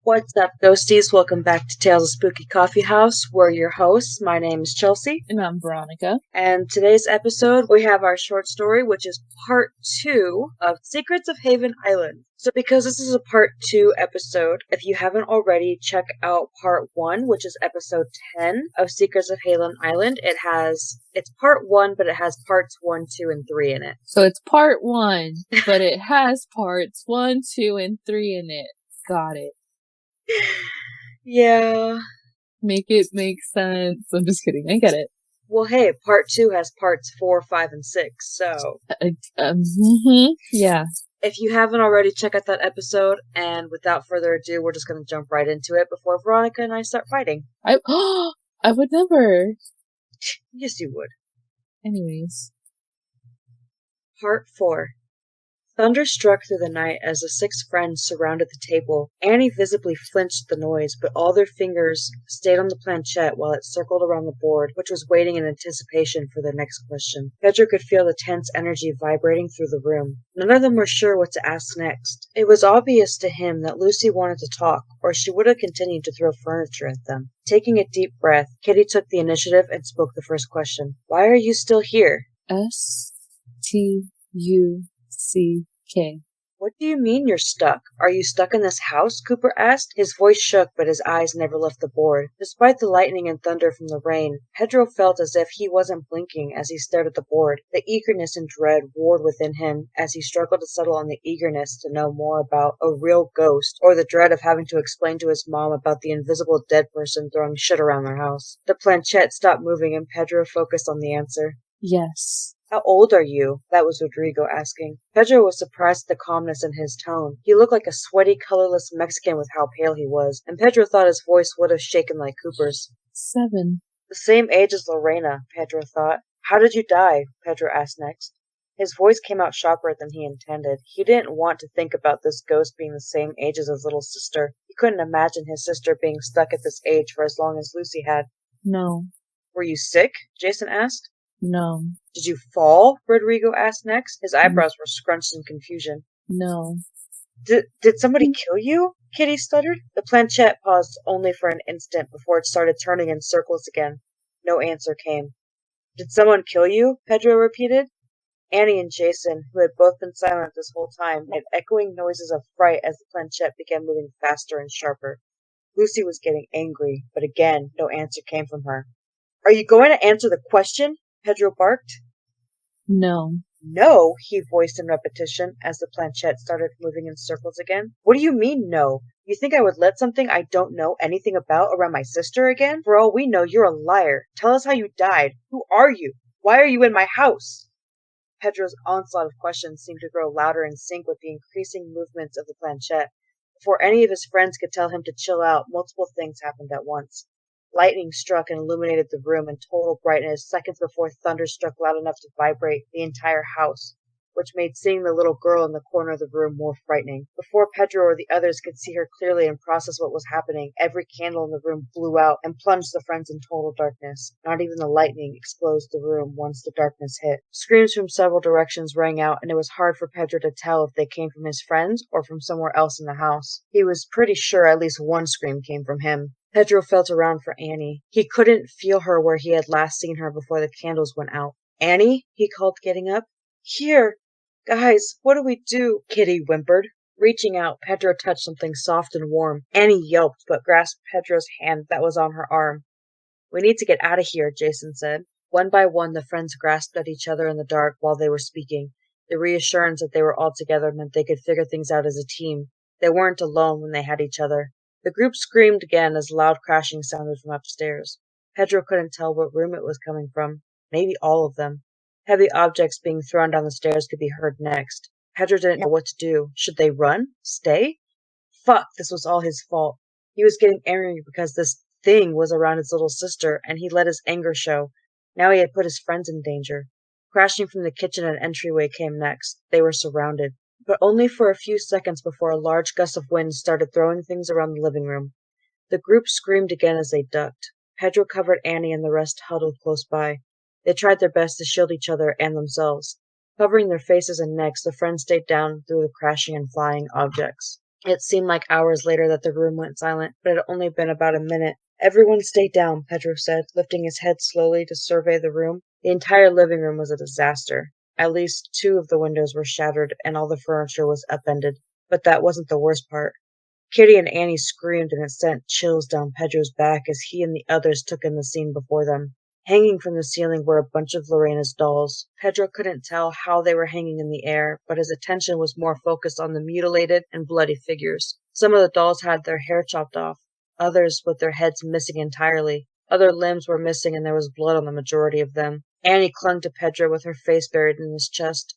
What's up, Ghosties? Welcome back to Tales of Spooky Coffee House. We're your hosts. My name is Chelsea. And I'm Veronica. And today's episode, we have our short story, which is part 2 of Secrets of Haven Island. So because this is a part 2 episode, if you haven't already, check out part 1, which is episode 10 of Secrets of Haven Island. It's part 1, but it has parts 1, 2, and 3 in it. So it's part 1, but it has parts 1, 2, and 3 in it. Got it. Yeah. Make it make sense. I'm just kidding. I get it. Well, hey, part 2 has parts 4, 5, and 6, so... Yeah. If you haven't already, check out that episode, and without further ado, we're just going to jump right into it before Veronica and I start fighting. I would never. Yes, you would. Anyways. Part 4. Thunder struck through the night as the 6 friends surrounded the table. Annie visibly flinched at the noise, but all their fingers stayed on the planchette while it circled around the board, which was waiting in anticipation for their next question. Pedro could feel the tense energy vibrating through the room. None of them were sure what to ask next. It was obvious to him that Lucy wanted to talk, or she would have continued to throw furniture at them. Taking a deep breath, Kitty took the initiative and spoke the first question. Why are you still here? S-T-U-C-K. What do you mean you're stuck? Are you stuck in this house? Cooper asked. His voice shook, but his eyes never left the board. Despite the lightning and thunder from the rain, Pedro felt as if he wasn't blinking as he stared at the board. The eagerness and dread warred within him as he struggled to settle on the eagerness to know more about a real ghost, or the dread of having to explain to his mom about the invisible dead person throwing shit around their house. The planchette stopped moving and Pedro focused on the answer. Yes. How old are you? That was Rodrigo asking. Pedro was surprised at the calmness in his tone. He looked like a sweaty, colorless Mexican with how pale he was, and Pedro thought his voice would have shaken like Cooper's. 7. The same age as Lorena, Pedro thought. How did you die? Pedro asked next. His voice came out sharper than he intended. He didn't want to think about this ghost being the same age as his little sister. He couldn't imagine his sister being stuck at this age for as long as Lucy had. No. Were you sick? Jason asked. No. Did you fall? Rodrigo asked next. His eyebrows were scrunched in confusion. No. Did somebody kill you? Kitty stuttered. The planchette paused only for an instant before it started turning in circles again. No answer came. Did someone kill you? Pedro repeated. Annie and Jason, who had both been silent this whole time, made echoing noises of fright as the planchette began moving faster and sharper. Lucy was getting angry, but again, no answer came from her. Are you going to answer the question? Pedro barked. No. No, he voiced in repetition as the planchette started moving in circles again. What do you mean, no? You think I would let something I don't know anything about around my sister again? For all we know, you're a liar. Tell us how you died. Who are you? Why are you in my house? Pedro's onslaught of questions seemed to grow louder in sync with the increasing movements of the planchette. Before any of his friends could tell him to chill out, multiple things happened at once. Lightning struck and illuminated the room in total brightness seconds before thunder struck loud enough to vibrate the entire house, which made seeing the little girl in the corner of the room more frightening. Before Pedro or the others could see her clearly and process what was happening, every candle in the room blew out and plunged the friends in total darkness. Not even the lightning exposed the room once the darkness hit. Screams from several directions rang out, and it was hard for Pedro to tell if they came from his friends or from somewhere else in the house. He was pretty sure at least one scream came from him. Pedro felt around for Annie. He couldn't feel her where he had last seen her before the candles went out. Annie? He called, getting up. Here! Guys, what do we do? Kitty whimpered. Reaching out, Pedro touched something soft and warm. Annie yelped, but grasped Pedro's hand that was on her arm. We need to get out of here, Jason said. One by one, the friends grasped at each other in the dark while they were speaking. The reassurance that they were all together meant they could figure things out as a team. They weren't alone when they had each other. The group screamed again as loud crashing sounded from upstairs. Pedro couldn't tell what room it was coming from. Maybe all of them. Heavy objects being thrown down the stairs could be heard next. Pedro didn't know what to do. Should they run? Stay? Fuck, this was all his fault. He was getting angry because this thing was around his little sister, and he let his anger show. Now he had put his friends in danger. Crashing from the kitchen and entryway came next. They were surrounded, but only for a few seconds before a large gust of wind started throwing things around the living room. The group screamed again as they ducked. Pedro covered Annie and the rest huddled close by. They tried their best to shield each other and themselves. Covering their faces and necks, the friends stayed down through the crashing and flying objects. It seemed like hours later that the room went silent, but it had only been about a minute. Everyone stay down, Pedro said, lifting his head slowly to survey the room. The entire living room was a disaster. At least 2 of the windows were shattered and all the furniture was upended. But that wasn't the worst part. Kitty and Annie screamed and it sent chills down Pedro's back as he and the others took in the scene before them. Hanging from the ceiling were a bunch of Lorena's dolls. Pedro couldn't tell how they were hanging in the air, but his attention was more focused on the mutilated and bloody figures. Some of the dolls had their hair chopped off, others with their heads missing entirely. Other limbs were missing and there was blood on the majority of them. Annie clung to Pedro with her face buried in his chest.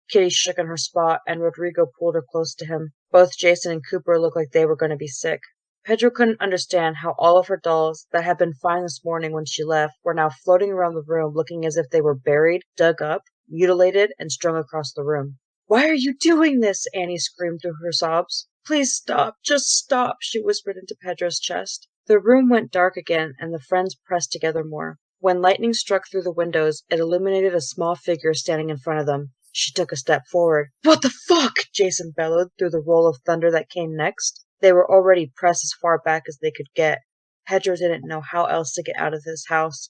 Kitty shook in her spot, and Rodrigo pulled her close to him. Both Jason and Cooper looked like they were going to be sick. Pedro couldn't understand how all of her dolls, that had been fine this morning when she left, were now floating around the room looking as if they were buried, dug up, mutilated, and strung across the room. "Why are you doing this?" Annie screamed through her sobs. "Please stop, just stop," she whispered into Pedro's chest. The room went dark again, and the friends pressed together more. When lightning struck through the windows, it illuminated a small figure standing in front of them. She took a step forward. "What the fuck?" Jason bellowed through the roll of thunder that came next. They were already pressed as far back as they could get. Pedro didn't know how else to get out of this house.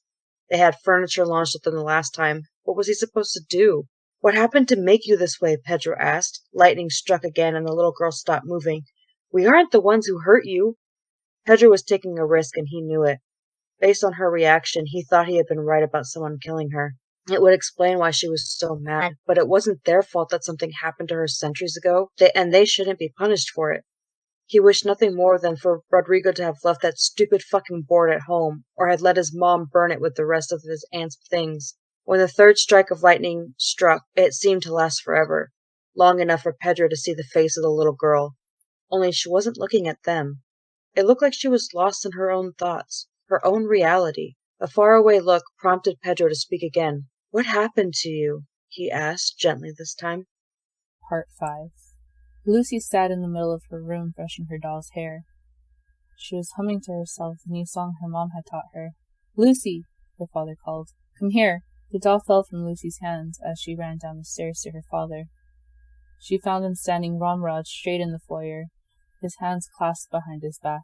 They had furniture launched at them the last time. What was he supposed to do? "What happened to make you this way?" Pedro asked. Lightning struck again and the little girl stopped moving. "We aren't the ones who hurt you." Pedro was taking a risk and he knew it. Based on her reaction, he thought he had been right about someone killing her. It would explain why she was so mad, but it wasn't their fault that something happened to her centuries ago, and they shouldn't be punished for it. He wished nothing more than for Rodrigo to have left that stupid fucking board at home, or had let his mom burn it with the rest of his aunt's things. When the third strike of lightning struck, it seemed to last forever, long enough for Pedro to see the face of the little girl. Only she wasn't looking at them. It looked like she was lost in her own thoughts, her own reality. A faraway look prompted Pedro to speak again. "What happened to you?" he asked, gently this time. Part 5. Lucy sat in the middle of her room brushing her doll's hair. She was humming to herself the new song her mom had taught her. "Lucy," her father called. "Come here." The doll fell from Lucy's hands as she ran down the stairs to her father. She found him standing ramrod straight in the foyer, his hands clasped behind his back.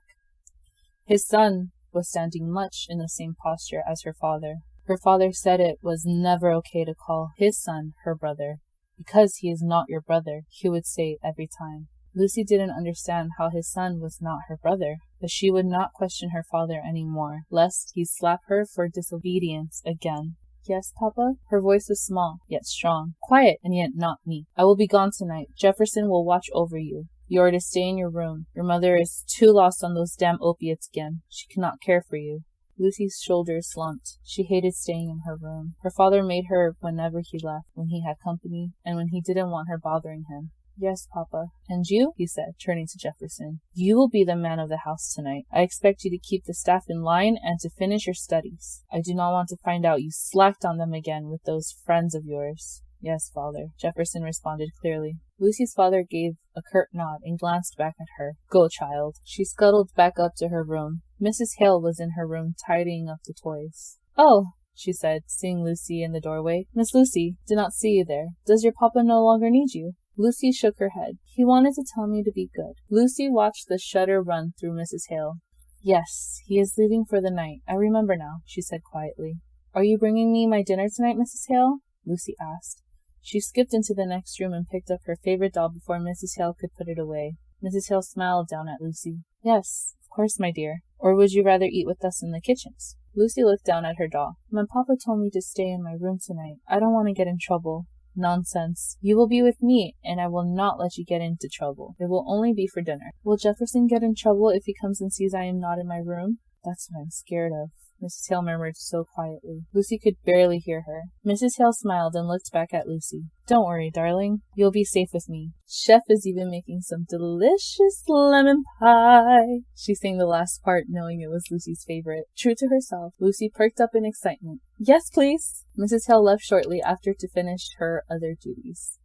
His son was standing much in the same posture as her father. Her father said it was never okay to call his son her brother. "Because he is not your brother," he would say every time. Lucy didn't understand how his son was not her brother, but she would not question her father any more, lest he slap her for disobedience again. "Yes, Papa?" Her voice was small, yet strong. "Quiet, and yet not meek. I will be gone tonight. Jefferson will watch over you. You are to stay in your room. Your mother is too lost on those damn opiates again. She cannot care for you." Lucy's shoulders slumped. She hated staying in her room. Her father made her whenever he left, when he had company, and when he didn't want her bothering him. "Yes, Papa." "And you?" he said, turning to Jefferson. "You will be the man of the house tonight. I expect you to keep the staff in line and to finish your studies. I do not want to find out you slacked on them again with those friends of yours." "Yes, Father," Jefferson responded clearly. Lucy's father gave a curt nod and glanced back at her. "Go, child." She scuttled back up to her room. Mrs. Hale was in her room tidying up the toys. "Oh," she said, seeing Lucy in the doorway. "Miss Lucy, did not see you there. Does your papa no longer need you?" Lucy shook her head. "He wanted to tell me to be good." Lucy watched the shudder run through Mrs. Hale. "Yes, he is leaving for the night. I remember now," she said quietly. "Are you bringing me my dinner tonight, Mrs. Hale?" Lucy asked. She skipped into the next room and picked up her favorite doll before Mrs. Hale could put it away. Mrs. Hale smiled down at Lucy. "Yes, of course, my dear. Or would you rather eat with us in the kitchens?" Lucy looked down at her doll. "My papa told me to stay in my room tonight. I don't want to get in trouble." "Nonsense. You will be with me, and I will not let you get into trouble. It will only be for dinner." "Will Jefferson get in trouble if he comes and sees I am not in my room?" "That's what I'm scared of," Mrs. Hale murmured so quietly. Lucy could barely hear her. Mrs. Hale smiled and looked back at Lucy. "Don't worry, darling. You'll be safe with me. Chef is even making some delicious lemon pie." She sang the last part knowing it was Lucy's favorite. True to herself, Lucy perked up in excitement. "Yes, please." Mrs. Hale left shortly after to finish her other duties.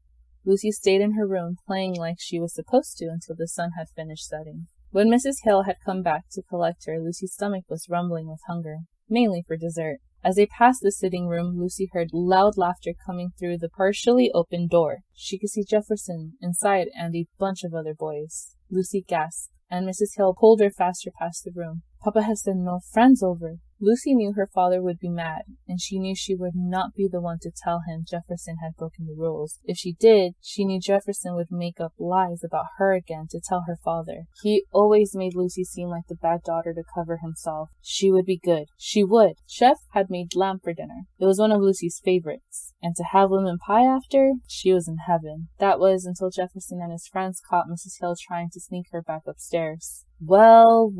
Lucy stayed in her room playing like she was supposed to until the sun had finished setting. When Mrs. Hale had come back to collect her, Lucy's stomach was rumbling with hunger, mainly for dessert. As they passed the sitting room, Lucy heard loud laughter coming through the partially open door. She could see Jefferson inside and a bunch of other boys. Lucy gasped, and Mrs. Hill pulled her faster past the room. Papa has no friends over. Lucy knew her father would be mad, and she knew she would not be the one to tell him Jefferson had broken the rules. If she did, she knew Jefferson would make up lies about her again to tell her father. He always made Lucy seem like the bad daughter to cover himself. She would be good. She would. Chef had made lamb for dinner. It was one of Lucy's favorites. And to have lemon pie after, she was in heaven. That was until Jefferson and his friends caught Mrs. Hill trying to sneak her back upstairs. Well,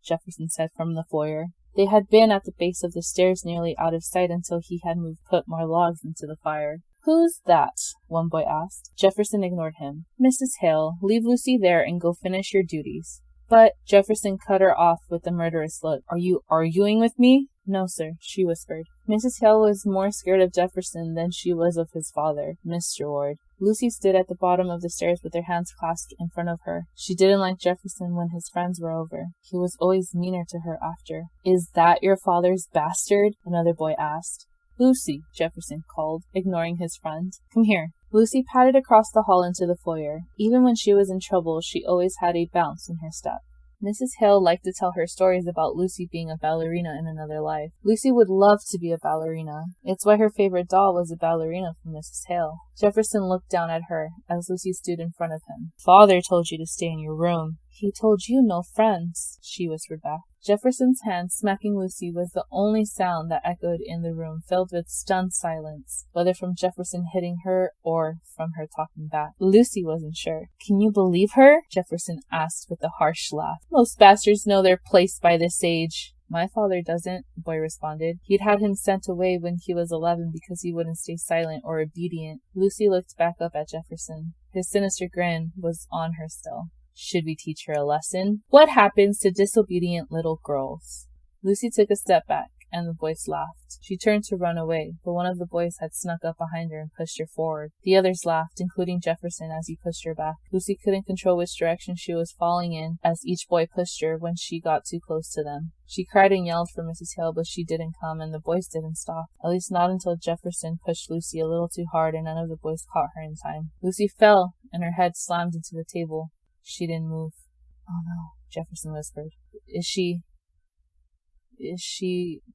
Jefferson said from the foyer. They had been at the base of the stairs nearly out of sight until he had put more logs into the fire. Who's that? One boy asked. Jefferson ignored him. Mrs. Hale, leave Lucy there and go finish your duties. But Jefferson cut her off with a murderous look. Are you arguing with me? No, sir, she whispered. Mrs. Hale was more scared of Jefferson than she was of his father, Mr. Ward. Lucy stood at the bottom of the stairs with her hands clasped in front of her. She didn't like Jefferson when his friends were over. He was always meaner to her after. Is that your father's bastard? Another boy asked. Lucy, Jefferson called, ignoring his friend. Come here. Lucy padded across the hall into the foyer. Even when she was in trouble, she always had a bounce in her step. Mrs. Hale liked to tell her stories about Lucy being a ballerina in another life. Lucy would love to be a ballerina. It's why her favorite doll was a ballerina from Mrs. Hale. Jefferson looked down at her as Lucy stood in front of him. Father told you to stay in your room. He told you no friends, she whispered back. Jefferson's hand smacking Lucy was the only sound that echoed in the room, filled with stunned silence, whether from Jefferson hitting her or from her talking back. Lucy wasn't sure. Can you believe her? Jefferson asked with a harsh laugh. Most bastards know their place by this age. My father doesn't, the boy responded. He'd had him sent away when he was 11 because he wouldn't stay silent or obedient. Lucy looked back up at Jefferson. His sinister grin was on her still. Should we teach her a lesson? What happens to disobedient little girls? Lucy took a step back, and the boys laughed. She turned to run away, but one of the boys had snuck up behind her and pushed her forward. The others laughed, including Jefferson, as he pushed her back. Lucy couldn't control which direction she was falling in as each boy pushed her when she got too close to them. She cried and yelled for Mrs. Hale, but she didn't come, and the boys didn't stop. At least not until Jefferson pushed Lucy a little too hard, and none of the boys caught her in time. Lucy fell, and her head slammed into the table. She didn't move. Oh no, Jefferson whispered. Is she...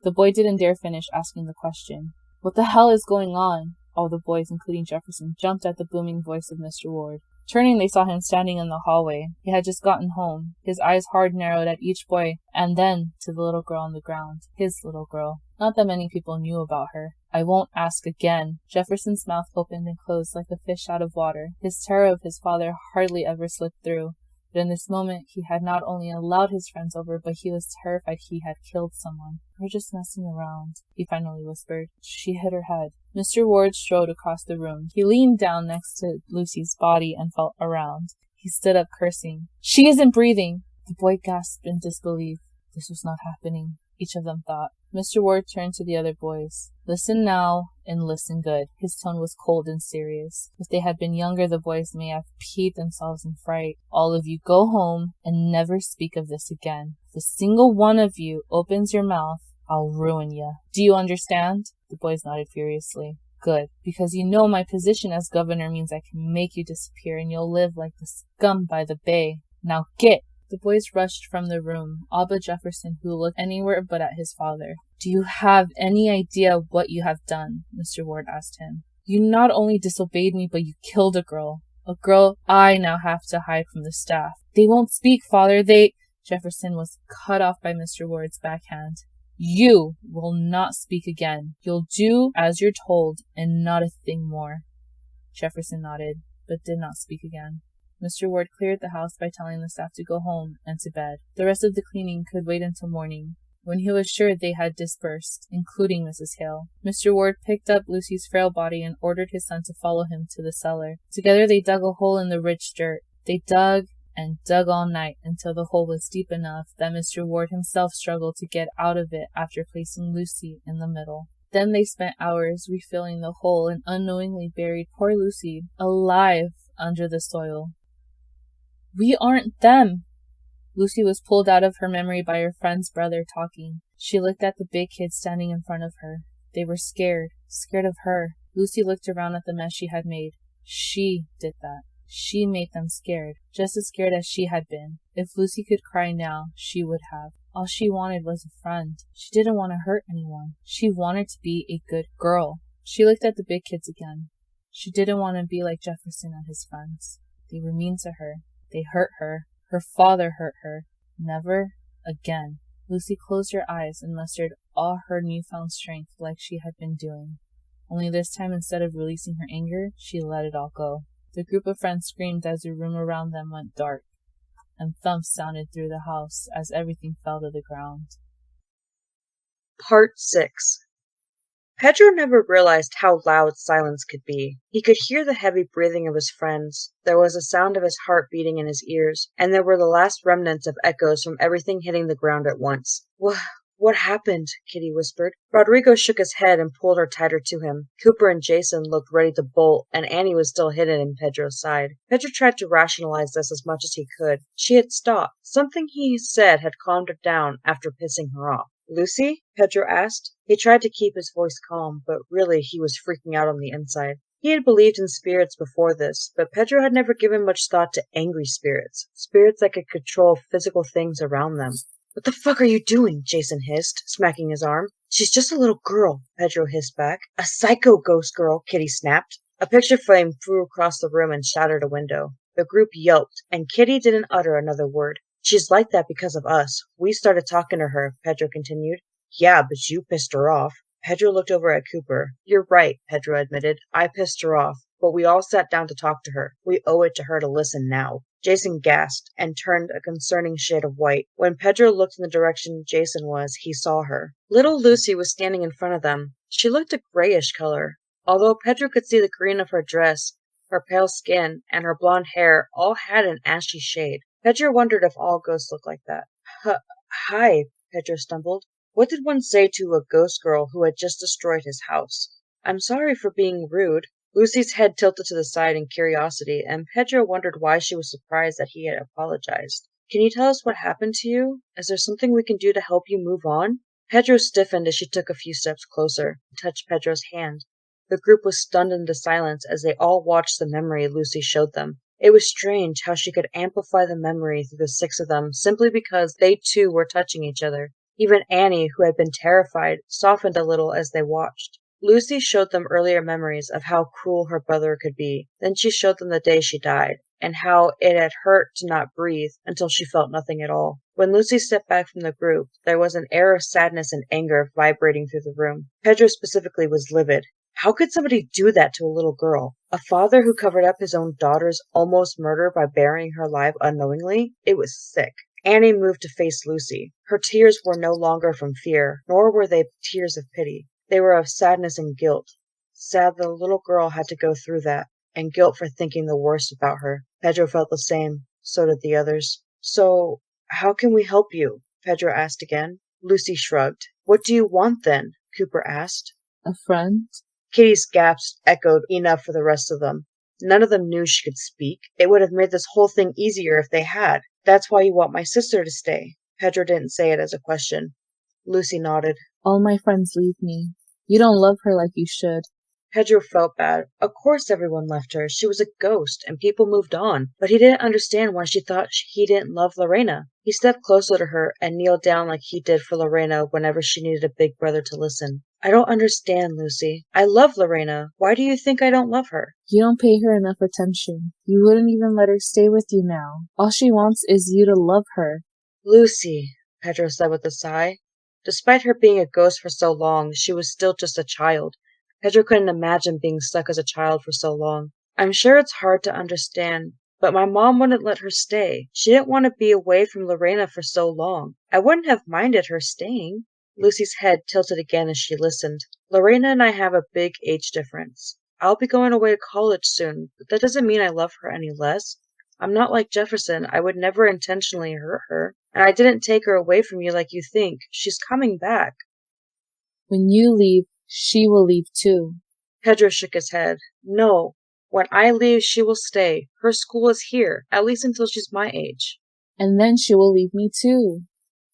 The boy didn't dare finish asking the question. What the hell is going on? All the boys, including Jefferson, jumped at the booming voice of Mr. Ward. Turning, they saw him standing in the hallway. He had just gotten home, his eyes hard narrowed at each boy, and then to the little girl on the ground. His little girl. Not that many people knew about her. I won't ask again. Jefferson's mouth opened and closed like a fish out of water. His terror of his father hardly ever slipped through. But in this moment, he had not only allowed his friends over, but he was terrified he had killed someone. We're just messing around, he finally whispered. She hit her head. Mr. Ward strode across the room. He leaned down next to Lucy's body and felt around. He stood up, cursing. She isn't breathing! The boy gasped in disbelief. This was not happening, each of them thought. Mr. Ward turned to the other boys. Listen now, and listen good. His tone was cold and serious. If they had been younger, the boys may have peed themselves in fright. All of you go home and never speak of this again. If a single one of you opens your mouth, I'll ruin you. Do you understand? The boys nodded furiously. Good, because you know my position as governor means I can make you disappear and you'll live like the scum by the bay. Now get! The boys rushed from the room, all but Jefferson, who looked anywhere but at his father. Do you have any idea what you have done? Mr. Ward asked him. You not only disobeyed me, but you killed a girl. A girl I now have to hide from the staff. They won't speak, father. Jefferson was cut off by Mr. Ward's backhand. You will not speak again. You'll do as you're told, and not a thing more. Jefferson nodded, but did not speak again. Mr. Ward cleared the house by telling the staff to go home and to bed. The rest of the cleaning could wait until morning, when he was sure they had dispersed, including Mrs. Hale. Mr. Ward picked up Lucy's frail body and ordered his son to follow him to the cellar. Together they dug a hole in the rich dirt. They dug and dug all night until the hole was deep enough that Mr. Ward himself struggled to get out of it after placing Lucy in the middle. Then they spent hours refilling the hole and unknowingly buried poor Lucy alive under the soil. We aren't them! Lucy was pulled out of her memory by her friend's brother talking. She looked at the big kids standing in front of her. They were scared of her. Lucy looked around at the mess she had made. She did that. She made them scared, just as scared as she had been. If Lucy could cry now, she would have. All she wanted was a friend. She didn't want to hurt anyone. She wanted to be a good girl. She looked at the big kids again. She didn't want to be like Jefferson and his friends. They were mean to her. They hurt her. Her father hurt her. Never again. Lucy closed her eyes and mustered all her newfound strength like she had been doing. Only this time, instead of releasing her anger, she let it all go. The group of friends screamed as the room around them went dark, and thumps sounded through the house as everything fell to the ground. Part 6. Pedro never realized how loud silence could be. He could hear the heavy breathing of his friends. There was a sound of his heart beating in his ears, and there were the last remnants of echoes from everything hitting the ground at once. What happened? Kitty whispered. Rodrigo shook his head and pulled her tighter to him. Cooper and Jason looked ready to bolt, and Annie was still hidden in Pedro's side. Pedro tried to rationalize this as much as he could. She had stopped. Something he said had calmed her down after pissing her off. Lucy? Pedro asked. He tried to keep his voice calm, but really he was freaking out on the inside. He had believed in spirits before this, but Pedro had never given much thought to angry spirits that could control physical things around them. What the fuck are you doing? Jason hissed, smacking his arm. She's just a little girl, Pedro hissed back. A psycho ghost girl, Kitty snapped. A picture frame flew across the room and shattered a window. The group yelped, and Kitty didn't utter another word. She's like that because of us. We started talking to her, Pedro continued. Yeah, but you pissed her off. Pedro looked over at Cooper. You're right, Pedro admitted. I pissed her off, but we all sat down to talk to her. We owe it to her to listen now. Jason gasped and turned a concerning shade of white. When Pedro looked in the direction Jason was, he saw her. Little Lucy was standing in front of them. She looked a grayish color. Although Pedro could see the green of her dress, her pale skin, and her blonde hair all had an ashy shade. Pedro wondered if all ghosts looked like that. Hi, Pedro stumbled. What did one say to a ghost girl who had just destroyed his house? I'm sorry for being rude. Lucy's head tilted to the side in curiosity, and Pedro wondered why she was surprised that he had apologized. Can you tell us what happened to you? Is there something we can do to help you move on? Pedro stiffened as she took a few steps closer and touched Pedro's hand. The group was stunned into silence as they all watched the memory Lucy showed them. It was strange how she could amplify the memory through the six of them simply because they too were touching each other. Even Annie, who had been terrified, softened a little as they watched. Lucy showed them earlier memories of how cruel her brother could be. Then she showed them the day she died, and how it had hurt to not breathe until she felt nothing at all. When Lucy stepped back from the group, there was an air of sadness and anger vibrating through the room. Pedro specifically was livid. How could somebody do that to a little girl? A father who covered up his own daughter's almost murder by burying her alive unknowingly? It was sick. Annie moved to face Lucy. Her tears were no longer from fear, nor were they tears of pity. They were of sadness and guilt. Sad that a little girl had to go through that, and guilt for thinking the worst about her. Pedro felt the same. So did the others. So, how can we help you? Pedro asked again. Lucy shrugged. What do you want then? Cooper asked. A friend? Kitty's gasps echoed enough for the rest of them. None of them knew she could speak. It would have made this whole thing easier if they had. That's why you want my sister to stay. Pedro didn't say it as a question. Lucy nodded. All my friends leave me. You don't love her like you should. Pedro felt bad. Of course everyone left her. She was a ghost, and people moved on. But he didn't understand why she thought he didn't love Lorena. He stepped closer to her and kneeled down like he did for Lorena whenever she needed a big brother to listen. I don't understand, Lucy. I love Lorena. Why do you think I don't love her? You don't pay her enough attention. You wouldn't even let her stay with you now. All she wants is you to love her. Lucy, Pedro said with a sigh. Despite her being a ghost for so long, she was still just a child. Pedro couldn't imagine being stuck as a child for so long. I'm sure it's hard to understand, but my mom wouldn't let her stay. She didn't want to be away from Lorena for so long. I wouldn't have minded her staying. Lucy's head tilted again as she listened. Lorena and I have a big age difference. I'll be going away to college soon, but that doesn't mean I love her any less. I'm not like Jefferson. I would never intentionally hurt her. And I didn't take her away from you like you think. She's coming back. When you leave, she will leave too. Pedro shook his head. No. When I leave, she will stay. Her school is here, at least until she's my age. And then she will leave me too.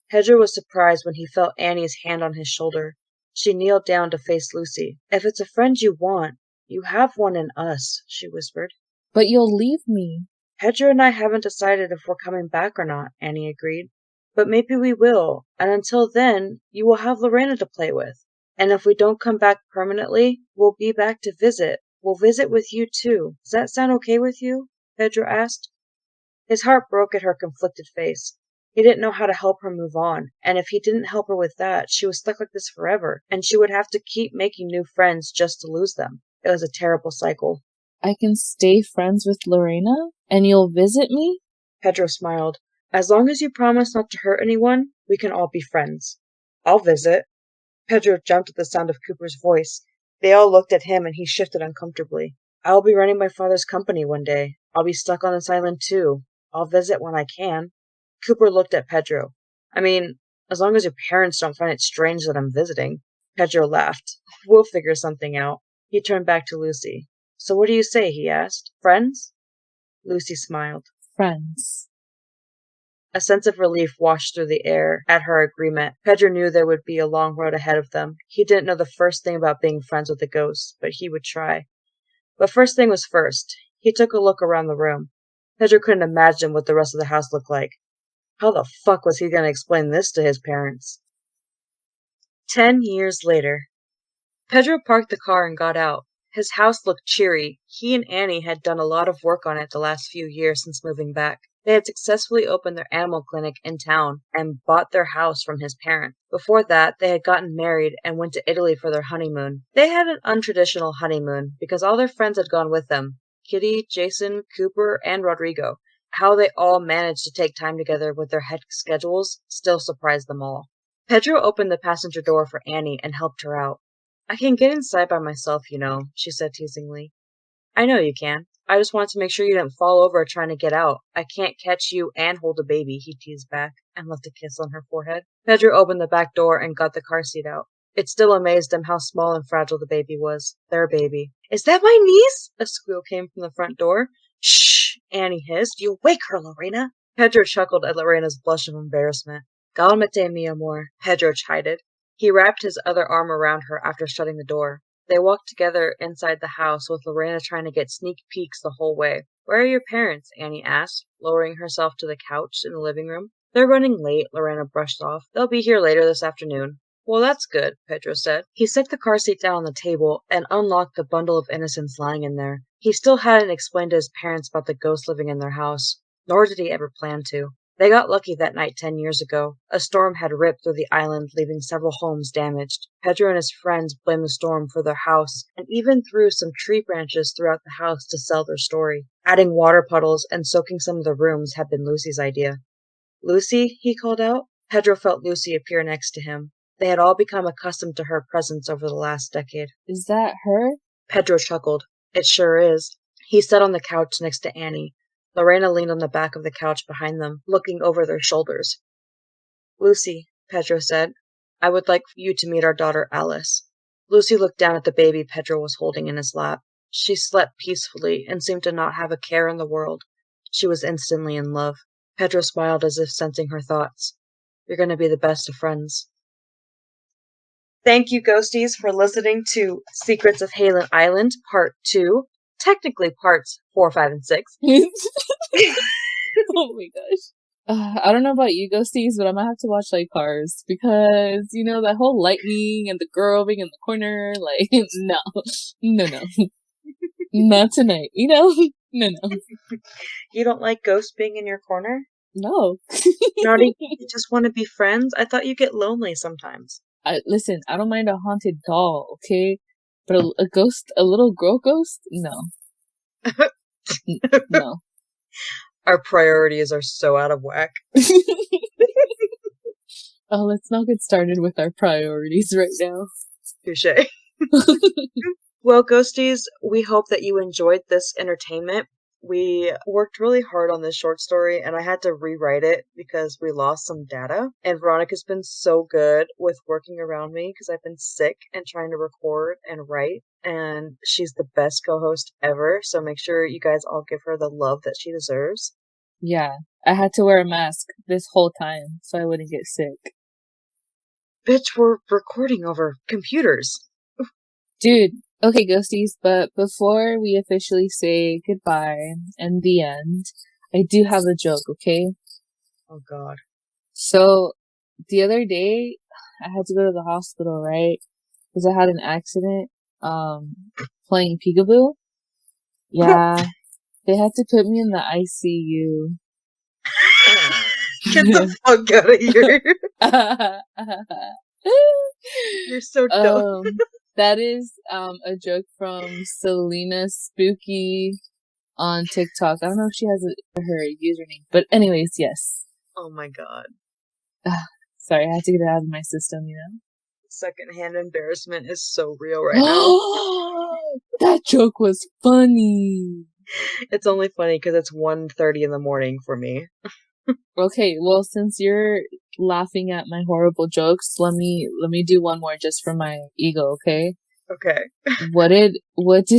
Pedro was surprised when he felt Annie's hand on his shoulder. She kneeled down to face Lucy. If it's a friend you want, you have one in us, she whispered. But you'll leave me. Pedro and I haven't decided if we're coming back or not, Annie agreed. But maybe we will, and until then, you will have Lorena to play with. And if we don't come back permanently, we'll be back to visit. We'll visit with you too. Does that sound okay with you? Pedro asked. His heart broke at her conflicted face. He didn't know how to help her move on, and if he didn't help her with that, she was stuck like this forever, and she would have to keep making new friends just to lose them. It was a terrible cycle. I can stay friends with Lorena? And you'll visit me? Pedro smiled. As long as you promise not to hurt anyone, we can all be friends. I'll visit. Pedro jumped at the sound of Cooper's voice. They all looked at him, and he shifted uncomfortably. I'll be running my father's company one day. I'll be stuck on this island too. I'll visit when I can. Cooper looked at Pedro. I mean, as long as your parents don't find it strange that I'm visiting. Pedro laughed. We'll figure something out. He turned back to Lucy. So what do you say? He asked. Friends? Lucy smiled. Friends. A sense of relief washed through the air at her agreement. Pedro knew there would be a long road ahead of them. He didn't know the first thing about being friends with the ghosts, but he would try. But first thing was first. He took a look around the room. Pedro couldn't imagine what the rest of the house looked like. How the fuck was he going to explain this to his parents? 10 years later. Pedro parked the car and got out. His house looked cheery. He and Annie had done a lot of work on it the last few years since moving back. They had successfully opened their animal clinic in town and bought their house from his parents. Before that, they had gotten married and went to Italy for their honeymoon. They had an untraditional honeymoon because all their friends had gone with them. Kitty, Jason, Cooper, and Rodrigo. How they all managed to take time together with their hectic schedules still surprised them all. Pedro opened the passenger door for Annie and helped her out. I can get inside by myself, you know, she said teasingly. I know you can. I just wanted to make sure you didn't fall over trying to get out. I can't catch you and hold a baby, he teased back, and left a kiss on her forehead. Pedro opened the back door and got the car seat out. It still amazed him how small and fragile the baby was. Their baby. Is that my niece? A squeal came from the front door. Shh, Annie hissed. You wake her, Lorena. Pedro chuckled at Lorena's blush of embarrassment. Cálmate, mi amor, Pedro chided. He wrapped his other arm around her after shutting the door. They walked together inside the house, with Lorena trying to get sneak peeks the whole way. Where are your parents? Annie asked, lowering herself to the couch in the living room. They're running late, Lorena brushed off. They'll be here later this afternoon. Well, that's good, Pedro said. He set the car seat down on the table and unlocked the bundle of innocence lying in there. He still hadn't explained to his parents about the ghost living in their house, nor did he ever plan to. They got lucky that night 10 years ago. A storm had ripped through the island, leaving several homes damaged. Pedro and his friends blamed the storm for their house, and even threw some tree branches throughout the house to sell their story. Adding water puddles and soaking some of the rooms had been Lucy's idea. Lucy, he called out. Pedro felt Lucy appear next to him. They had all become accustomed to her presence over the last decade. Is that her? Pedro chuckled. It sure is. He sat on the couch next to Annie. Lorena leaned on the back of the couch behind them, looking over their shoulders. Lucy, Pedro said, I would like you to meet our daughter Alice. Lucy looked down at the baby Pedro was holding in his lap. She slept peacefully and seemed to not have a care in the world. She was instantly in love. Pedro smiled as if sensing her thoughts. You're going to be the best of friends. Thank you, Ghosties, for listening to Secrets of Halen Island, Part 2. Technically parts 4, 5, and 6. Oh my gosh. I don't know about you, Ghosties, but I might have to watch like Cars because you know that whole lightning and the girl being in the corner. Like, no, not tonight. You know, no. You don't like ghosts being in your corner? No. Not even you just want to be friends? I thought you get lonely sometimes. Listen, I don't mind a haunted doll, okay, but a ghost, a little girl ghost, no, no. Our priorities are so out of whack. Oh, let's not get started with our priorities right now. Touché. Well, Ghosties, we hope that you enjoyed this entertainment. We worked really hard on this short story, and I had to rewrite it because we lost some data. And Veronica's been so good with working around me because I've been sick and trying to record and write. And she's the best co-host ever, so make sure you guys all give her the love that she deserves. Yeah, I had to wear a mask this whole time so I wouldn't get sick. Bitch, we're recording over computers. Dude, okay, ghosties, but before we officially say goodbye and the end, I do have a joke, okay? Oh god. So, the other day, I had to go to the hospital, right? Because I had an accident, playing peekaboo. Yeah, they had to put me in the ICU. Get the fuck out of here. You're so dumb. That is a joke from Selena Spooky on TikTok. I don't know if she has her username, but anyways, yes. Oh my god. Sorry, I had to get it out of my system, you know? Secondhand embarrassment is so real right now. That joke was funny. It's only funny because it's 1:30 in the morning for me. Okay, well, since you're laughing at my horrible jokes, let me do one more just for my ego, okay? Okay. What did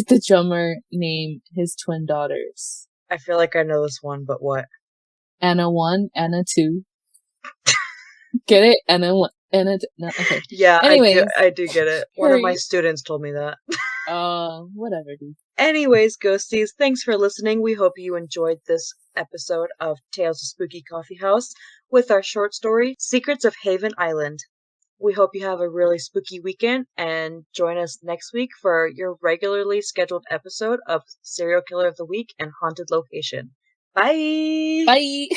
the drummer name his twin daughters? I feel like I know this one, but what? Anna 1, Anna 2. Get it? Anna 1, Anna 2. No, okay. Yeah, Anyways, I do get it. One of my students told me that. Whatever, dude. Anyways, ghosties, thanks for listening. We hope you enjoyed this episode of Tales of Spooky Coffee House with our short story, Secrets of Haven Island. We hope you have a really spooky weekend and join us next week for your regularly scheduled episode of Serial Killer of the Week and Haunted Location. Bye! Bye!